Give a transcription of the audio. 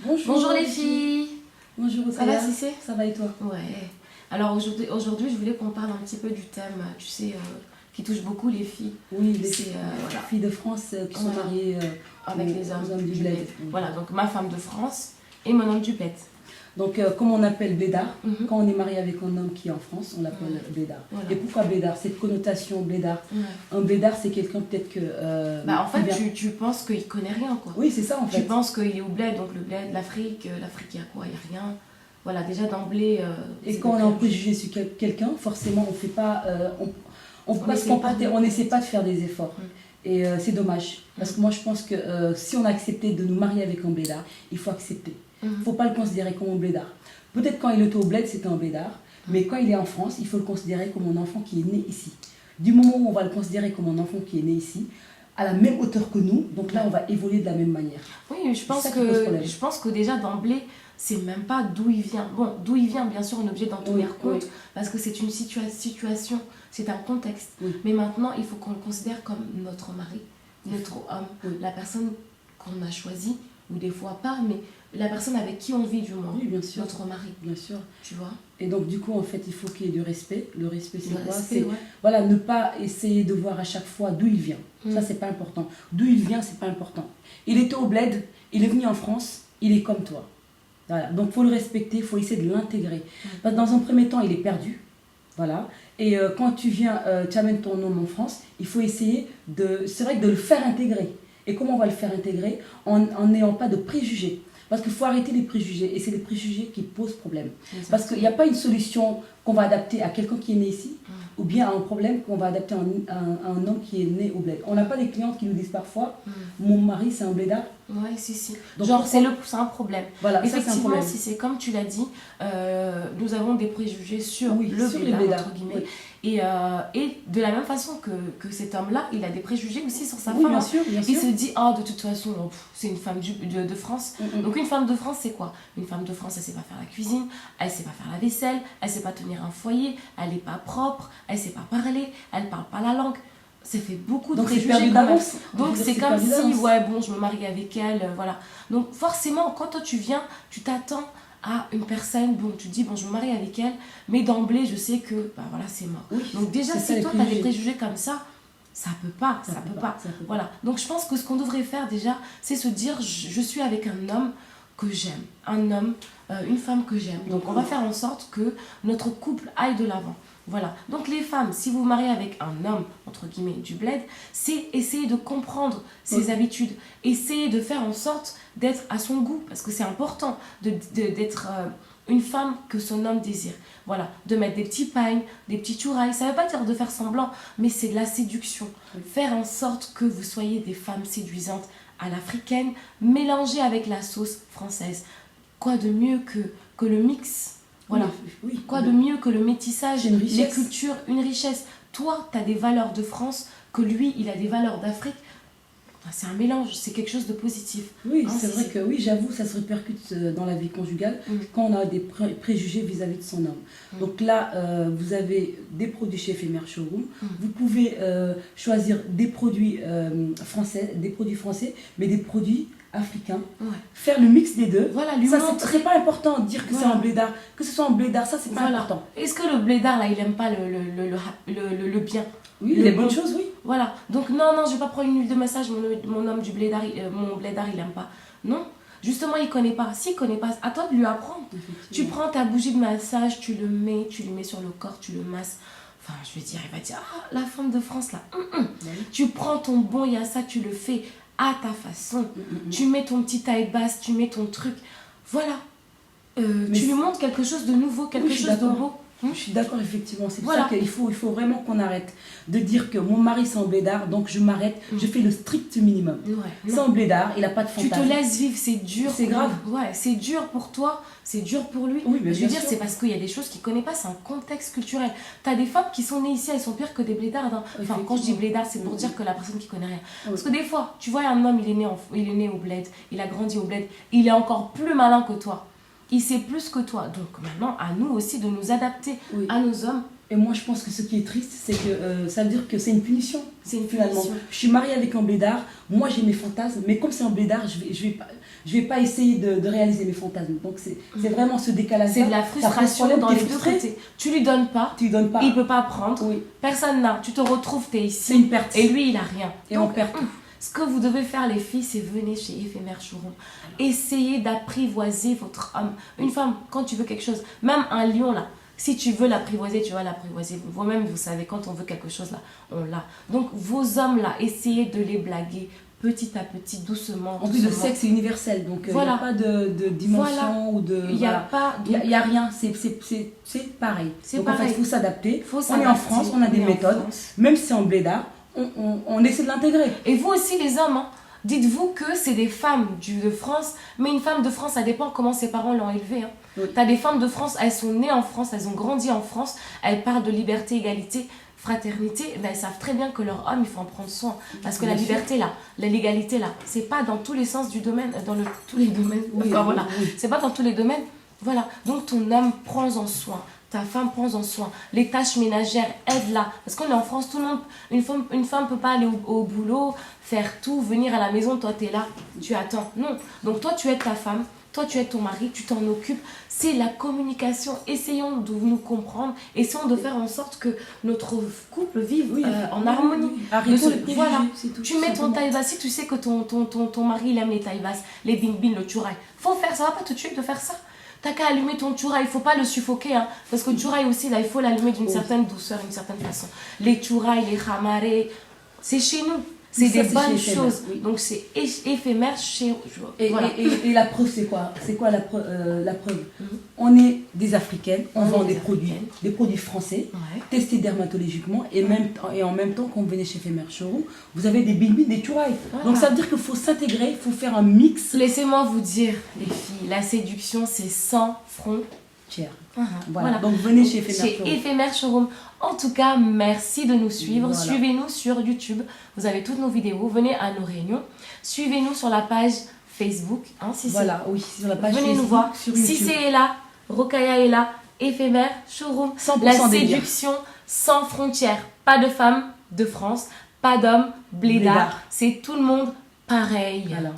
Bonjour. Bonjour les filles. Bonjour. Ça va Cissé? Ça va et toi? Ouais. Alors aujourd'hui, je voulais qu'on parle un petit peu du thème, tu sais, qui touche beaucoup les filles. Oui, les voilà. filles de France qui sont mariées avec les hommes du bled. Voilà, donc ma femme de France et mon homme du bled. Donc comme on appelle blédard, quand on est marié avec un homme qui est en France, on l'appelle blédard. Voilà. Et pourquoi blédard? Cette connotation blédard. Un blédard, c'est quelqu'un peut-être que... en fait, tu penses qu'il connaît rien, quoi. Oui, c'est ça en fait. Tu penses qu'il est au bled, donc le bled, l'Afrique, il y a quoi? Il n'y a rien. Voilà, déjà d'emblée... et quand on a un préjugé sur quelqu'un, forcément, on fait pas... on peut pas se comporter, on n'essaie pas de faire des efforts. Et c'est dommage. Parce que moi, je pense que si on a accepté de nous marier avec un blédard, il faut accepter. Il ne faut pas le considérer comme un blédard. Peut-être quand il était au bled, c'était un blédard. Mais quand il est en France, il faut le considérer comme un enfant qui est né ici. Du moment où on va le considérer comme un enfant qui est né ici, à la même hauteur que nous, donc là, on va évoluer de la même manière. Oui, je pense que déjà d'emblée, c'est même pas d'où il vient. Bon, d'où il vient, bien sûr, on est obligé d'en tenir compte, parce que c'est une situation, c'est un contexte. Mais maintenant, il faut qu'on le considère comme notre mari, notre homme, la personne qu'on a choisie, ou des fois pas, mais la personne avec qui on vit du moins. Oui, bien sûr. Notre mari. Bien sûr. Tu vois. Et donc, du coup, en fait, il faut qu'il y ait du respect. Le respect, c'est quoi? C'est voilà, ne pas essayer de voir à chaque fois d'où il vient. Ça, c'est pas important. D'où il vient, c'est pas important. Il était au bled, il est venu en France, il est comme toi. Voilà. Donc, il faut le respecter, il faut essayer de l'intégrer. Parce que dans un premier temps, il est perdu. Voilà. Et quand tu viens, tu amènes ton homme en France, il faut essayer c'est vrai, de le faire intégrer. Et comment on va le faire intégrer? En n'ayant pas de préjugés. Parce qu'il faut arrêter les préjugés. Et c'est les préjugés qui posent problème. Parce qu'il n'y a pas une solution qu'on va adapter à quelqu'un qui est né ici, ou bien à un problème qu'on va adapter à un homme qui est né au bled. On n'a pas des clientes qui nous disent parfois, mon mari c'est un blédard. Oui, si. Donc, genre, c'est un problème. Voilà, effectivement, si c'est comme tu l'as dit, nous avons des préjugés sur le blédard, entre guillemets. Et de la même façon que cet homme-là, il a des préjugés aussi sur sa femme. Bien sûr. Il se dit, de toute façon, c'est une femme de France. Donc une femme de France, c'est quoi? Une femme de France, elle sait pas faire la cuisine, elle sait pas faire la vaisselle, elle sait pas tenir un foyer, elle n'est pas propre, elle sait pas parler, elle parle pas la langue. Ça fait beaucoup de préjugés quand même. Donc c'est comme si, je me marie avec elle, voilà. Donc forcément, quand toi tu viens, tu t'attends à une personne, tu te dis, je me marie avec elle, mais d'emblée, je sais que, c'est mort. Donc déjà, si toi, tu as des préjugés comme ça peut pas. Voilà. Donc je pense que ce qu'on devrait faire déjà, c'est se dire, je suis avec un homme que j'aime, une femme que j'aime. Donc on va faire en sorte que notre couple aille de l'avant. Voilà. Donc les femmes, si vous vous mariez avec un homme, entre guillemets, du bled, c'est essayer de comprendre ses habitudes, essayer de faire en sorte d'être à son goût, parce que c'est important d'être une femme que son homme désire. Voilà, de mettre des petits pagnes, des petits chourailles, ça ne veut pas dire de faire semblant, mais c'est de la séduction. Faire en sorte que vous soyez des femmes séduisantes à l'africaine, mélangées avec la sauce française. Quoi de mieux que le mix? Voilà. Quoi de mieux que le métissage, les cultures, une richesse. Toi, tu as des valeurs de France, que lui, il a des valeurs d'Afrique. C'est un mélange, c'est quelque chose de positif. Oui, c'est vrai que j'avoue, ça se répercute dans la vie conjugale quand on a des préjugés vis-à-vis de son homme. Donc là, vous avez des produits chez Éphémère Showroom. Vous pouvez choisir des produits français, mais des produits africains. Faire le mix des deux. Voilà, c'est pas important de dire que c'est un blédard. Que ce soit un blédard, ça c'est pas important. Est-ce que le blédard, là, il aime pas le bien? Oui, les bonnes choses, oui. Voilà. Donc non, je vais pas prendre une huile de massage, mon homme du blédard, mon blédard, il aime pas. Non. Justement, il connaît pas. S'il connaît pas, à toi de lui apprendre. Tu prends ta bougie de massage, tu lui mets sur le corps, tu le masses. Enfin, je veux dire, il va dire, la femme de France, là. Tu prends ton bon yassa, tu le fais à ta façon. Tu mets ton petit taille basse, tu mets ton truc. Voilà. Tu lui montres quelque chose de nouveau, quelque chose de beau. Je suis d'accord, effectivement. C'est pour ça qu'il faut vraiment qu'on arrête de dire que mon mari c'est un blédard, donc je m'arrête, je fais le strict minimum. C'est un blédard, il n'a pas de fantasme. Tu te laisses vivre, c'est dur. C'est grave. Ouais, c'est dur pour toi, c'est dur pour lui. Oui, mais je veux dire, c'est parce qu'il y a des choses qu'il ne connaît pas, c'est un contexte culturel. Tu as des femmes qui sont nées ici, elles sont pires que des blédards. Enfin, quand je dis blédard, c'est pour dire que la personne qui ne connaît rien. Parce que des fois, tu vois, un homme, il est né au bled, il a grandi au bled, il est encore plus malin que toi. Il sait plus que toi. Donc maintenant, à nous aussi de nous adapter à nos hommes. Et moi, je pense que ce qui est triste, c'est que ça veut dire que c'est une punition. C'est finalement. Je suis mariée avec un blédard, moi j'ai mes fantasmes, mais comme c'est un blédard, je je vais pas essayer de réaliser mes fantasmes. Donc c'est vraiment ce décalage. C'est de la frustration dans les deux côtés. Tu lui donnes pas, il peut pas prendre, personne n'a. Tu te retrouves, tu es ici, c'est une perte. Et lui il a rien. Et donc, on perd tout. Ce que vous devez faire les filles, c'est venez chez Éphémère Showroom. Essayez d'apprivoiser votre homme. Une femme, quand tu veux quelque chose, même un lion là, si tu veux l'apprivoiser, tu vas l'apprivoiser. Vous-même, vous savez, quand on veut quelque chose là, on l'a. Donc vos hommes là, essayez de les blaguer petit à petit, doucement. En plus, le sexe est universel, donc il n'y a pas de dimension ou de... Il n'y a pas... Il n'y a rien, c'est pareil. C'est donc pareil. en fait, il faut s'adapter. On est en France, on a des méthodes, même si c'est en blédard, on essaie de l'intégrer. Et vous aussi les hommes, hein, dites-vous que c'est des femmes de France, mais une femme de France, ça dépend comment ses parents l'ont élevée. Hein. Oui. Tu as des femmes de France, elles sont nées en France, elles ont grandi en France, elles parlent de liberté, égalité, fraternité, ben, elles savent très bien que leur homme, il faut en prendre soin. Parce que la liberté là, la légalité là, c'est pas dans tous les sens du domaine, tous les domaines, voilà. C'est pas dans tous les domaines. Voilà, donc ton homme, prends-en soin. Ta femme, prends-en soin. Les tâches ménagères, aide-la. Parce qu'on est en France, tout le monde, une femme ne peut pas aller au boulot, faire tout, venir à la maison, toi tu es là, tu attends. Non. Donc toi tu aides ta femme, toi tu aides ton mari, tu t'en occupes. C'est la communication. Essayons de nous comprendre. Essayons de faire en sorte que notre couple vive en harmonie. Voilà. Tu mets ton taille basse. Si tu sais que ton mari il aime les tailles basses, les bing-bing, le turaï, faut faire, ça va pas te tuer de faire ça. T'as qu'à allumer ton tchouraï, il faut pas le suffoquer, hein, parce que le tchouraï aussi, là, il faut l'allumer d'une certaine douceur, d'une certaine façon. Les tchouraï, les khamarés, c'est chez nous, c'est des bonnes choses. Donc c'est éphémère chez voilà. Et la preuve, c'est quoi? C'est quoi la preuve? On est des Africaines, on vend des produits français, testés dermatologiquement, et en même temps, quand vous venez chez Éphémère Showroom, vous avez des bimbi, des tchouraï. Donc ça veut dire qu'il faut s'intégrer, il faut faire un mix. Laissez-moi vous dire, les filles, la séduction, c'est sans frontières. Voilà. Donc venez chez Éphémère Showroom. Éphémère Showroom. En tout cas, merci de nous suivre. Voilà. Suivez-nous sur YouTube. Vous avez toutes nos vidéos. Venez à nos réunions. Suivez-nous sur la page Facebook. Hein, voilà, oui, sur la page venez Facebook. Nous voir. Cissé est là. Rokhaya est là. Éphémère Showroom. La séduction sans frontières. Pas de femmes de France. Pas d'hommes blédards. C'est tout le monde pareil. Voilà.